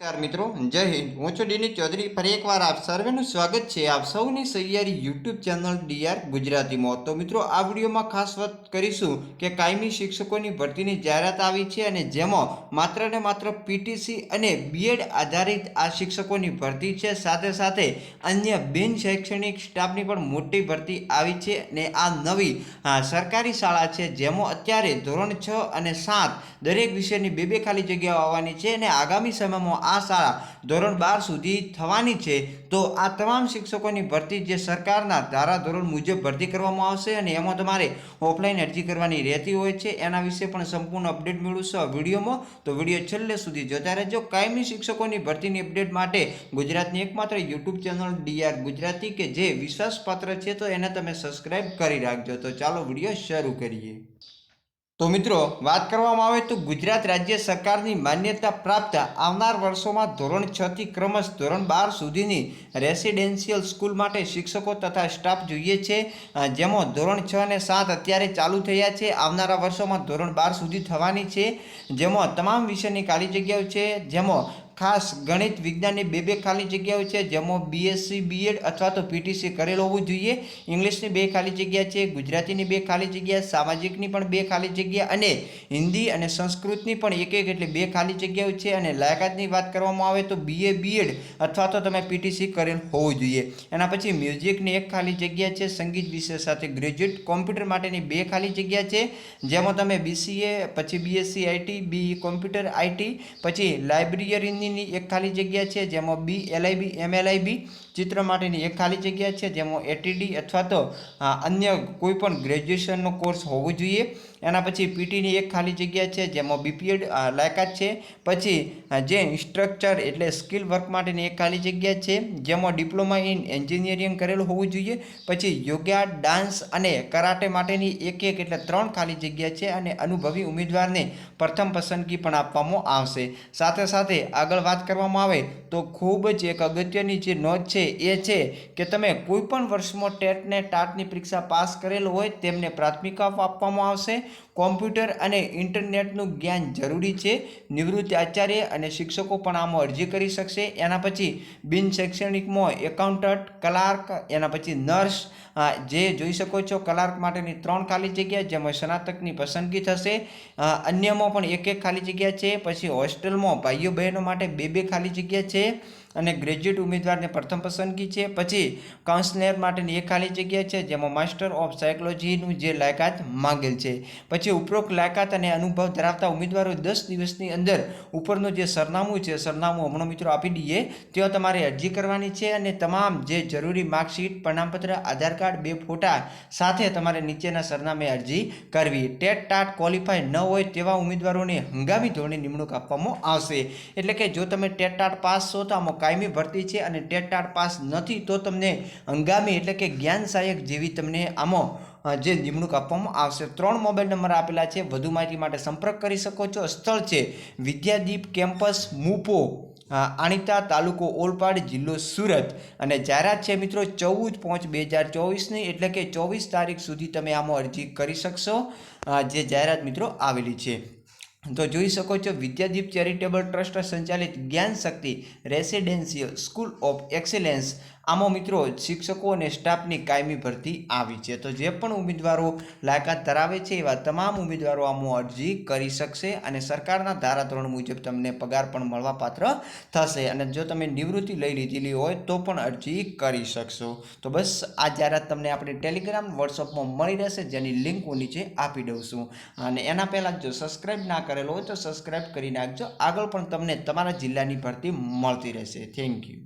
नमस्कार मित्रों, जय हिंद। हूँ छुं डी चौधरी। फरी एक बार आप सर्वेનું સ્વાગત છે આપ સૌની સહિયારી યુટ્યુબ ચેનલ ડીઆર ગુજરાતીમાં। તો મિત્રો આ વિડીયોમાં ખાસ વાત કરીશું કે કાયમી શિક્ષકોની ભરતીની જાહેરાત આવી છે અને જેમાં માત્ર ને માત્ર પીટીસી અને બીએડ આધારિત આ શિક્ષકોની ભરતી છે। સાથે સાથે અન્ય બિન શૈક્ષણિક સ્ટાફની પણ મોટી ભરતી આવી છે અને આ નવી સરકારી શાળા છે જેમાં અત્યારે ધોરણ 6 અને 7 દરેક વિષયની બે ખાલી જગ્યાઓ આવવાની છે અને આગામી સમયમાં આ શાળા ધોરણ 12 સુધી થવાની છે। તો આ તમામ શિક્ષકોની ભરતી જે સરકારના ધારાધોરણ મુજબ ભરતી કરવામાં આવશે અને એમાં તમારે ઓફલાઈન અરજી કરવાની રહેતી હોય છે। એના વિશે પણ સંપૂર્ણ અપડેટ મેળવશો આ વિડીયોમાં, તો વિડીયો છેલ્લે સુધી જોતા રહેજો। કાયમી શિક્ષકોની ભરતીની અપડેટ માટે ગુજરાતની એકમાત્ર યુટ્યુબ ચેનલ ડીઆર ગુજરાતી કે જે વિશ્વાસપાત્ર છે તો એને તમે સબસ્ક્રાઇબ કરી રાખજો। તો ચાલો વિડીયો શરૂ કરીએ। તો મિત્રો વાત કરવામાં આવે તો ગુજરાત રાજ્ય સરકારની માન્યતા પ્રાપ્ત આવનાર વર્ષોમાં ધોરણ 6 થી ક્રમશ ધોરણ 12 સુધીની રેસિડેન્શિયલ સ્કૂલ માટે શિક્ષકો તથા સ્ટાફ જોઈએ છે, જેમાં ધોરણ 6 અને 7 અત્યારે ચાલુ થયા છે, આવનારા વર્ષોમાં ધોરણ 12 સુધી થવાની છે, જેમાં તમામ વિષયની ખાલી જગ્યાઓ છે, જેમાં ખાસ ગણિત વિજ્ઞાનની બે ખાલી જગ્યાઓ છે, જેમાં બીએસસી બીએડ અથવા તો પીટીસી કરેલ હોવું જોઈએ। ઇંગ્લિશની બે ખાલી જગ્યા છે, ગુજરાતીની બે ખાલી જગ્યા, સામાજિકની પણ બે ખાલી જગ્યા અને હિન્દી અને સંસ્કૃતની પણ એક એટલે બે ખાલી જગ્યાઓ છે। અને લાયકાતની વાત કરવામાં આવે તો બીએ બીએડ અથવા તો તમે પીટીસી કરેલ હોવું જોઈએ। એના પછી મ્યુઝિકની એક ખાલી જગ્યા છે, સંગીત વિષય સાથે ગ્રેજ્યુએટ, કોમ્પ્યુટર માટેની બે ખાલી જગ્યા છે, જેમાં તમે બીસીએ પછી BSc IT, B computer IT, પછી લાઇબ્રેરીની એક ખાલી જગ્યા છે, જેમાં બી એલઆઈબી એમએલઆઈબી, ચિત્ર માટેની એક ખાલી જગ્યા છે, જેમાં એટીડી અથવા તો અન્ય કોઈ પણ ગ્રેજ્યુએશનનો કોર્સ હોવો જોઈએ। એના પછી પીટીની એક ખાલી જગ્યા છે, જેમાં બીપીએડ લાયકાત છે। પછી જે સ્ટ્રક્ચર એટલે સ્કિલ વર્ક માટેની એક ખાલી જગ્યા છે, જેમાં ડિપ્લોમા ઇન એન્જિનિયરિંગ કરેલું હોવું જોઈએ। પછી યોગા, ડાન્સ અને કરાટે માટેની એક એટલે 3 ખાલી જગ્યા છે અને અનુભવી ઉમેદવારને પ્રથમ પસંદગી પણ આપવામાં આવશે। સાથે સાથે આગળ વાત કરવામાં આવે તો ખૂબ જ એક અગત્યની જે નોંધ છે એ છે કે તમે કોઈ પણ વર્ષમાં ટેટ ને ટાટની પરીક્ષા પાસ કરેલ હોય તેમને પ્રાથમિક આપવામાં આવશે। કોમ્પ્યુટર અને ઇન્ટરનેટનું જ્ઞાન જરૂરી છે। નિવૃત્ત આચાર્ય અને શિક્ષકો પણ આમાં અરજી કરી શકશે। એના પછી બિન શૈક્ષણિકમાં એકાઉન્ટન્ટ, ક્લાર્ક, એના પછી નર્સ, જે જોઈ શકો છો ક્લાર્ક માટેની 3 ખાલી જગ્યા, જેમાં સ્નાતકની પસંદગી થશે। અન્યમાં પણ એક ખાલી જગ્યા છે। પછી હોસ્ટેલમાં ભાઈઓ બહેનો માટે બે ખાલી જગ્યા છે અને ગ્રેજ્યુએટ ઉમેદવારને પ્રથમ પસંદગી છે। પછી કાઉન્સલર માટેની એક ખાલી જગ્યા છે, જેમાં માસ્ટર ઓફ સાયકોલોજીનું જે લાયકાત માંગેલ છે। પછી ઉપરોક્ત લાયકાત અને અનુભવ ધરાવતા ઉમેદવારો 10 દિવસની અંદર ઉપરનું જે સરનામું છે, સરનામું હમણાં મિત્રો આપી દઈએ, ત્યાં તમારે અરજી કરવાની છે અને તમામ જે જરૂરી માર્કશીટ, પ્રમાણપત્ર, આધાર કાર્ડ, 2 ફોટા સાથે તમારે નીચેના સરનામે અરજી કરવી। ટેટ ટાટ ક્વોલિફાય ન હોય તેવા ઉમેદવારોને હંગામી ધોરણે નિમણૂક આપવામાં આવશે। એટલે કે જો તમે ટેટ ટાટ પાસ છો તો આમાં કાયમી ભરતી છે અને ટેટ ટાટ પાસ નથી તો તમને હંગામી એટલે કે જ્ઞાન સહાયક જેવી તમને આમાં જે નિમણૂક આપવામાં આવશે। 3 મોબાઈલ નંબર આપેલા છે, વધુ માહિતી માટે સંપર્ક કરી શકો છો। સ્થળ છે વિદ્યાદીપ કેમ્પસ, મુપો, આણીતા, તાલુકો ઓલપાડ, જિલ્લો સુરત અને જાહેરાત છે મિત્રો 14/5/2024ની, એટલે કે 24 તારીખ સુધી તમે આમાં અરજી કરી શકશો, જે જાહેરાત મિત્રો આવેલી છે। તો જોઈ શકો છો વિદ્યાદીપ ચેરિટેબલ ટ્રસ્ટ સંચાલિત જ્ઞાન શક્તિ રેસિડેન્શિયલ સ્કૂલ ઓફ એક્સેલન્સ, આમાં મિત્રો શિક્ષકો અને સ્ટાફની કાયમી ભરતી આવી છે। તો જે પણ ઉમેદવારો લાયકાત ધરાવે છે એવા તમામ ઉમેદવારો આમાં અરજી કરી શકશે અને સરકારના ધારાધોરણ મુજબ તમને પગાર પણ મળવાપાત્ર થશે અને જો તમે નિવૃત્તિ લઈ લીધેલી હોય તો પણ અરજી કરી શકશો। તો બસ આ જાહેરાત તમને આપણે ટેલિગ્રામ, વોટ્સઅપમાં મળી રહેશે, જેની લિંક હું નીચે આપી દઉં છું અને એના પહેલાં જો સબસ્ક્રાઇબ ના કરેલો હોય તો સબસ્ક્રાઇબ કરી નાખજો। આગળ પણ તમને તમારા જિલ્લાની ભરતી મળતી રહેશે। Thank you.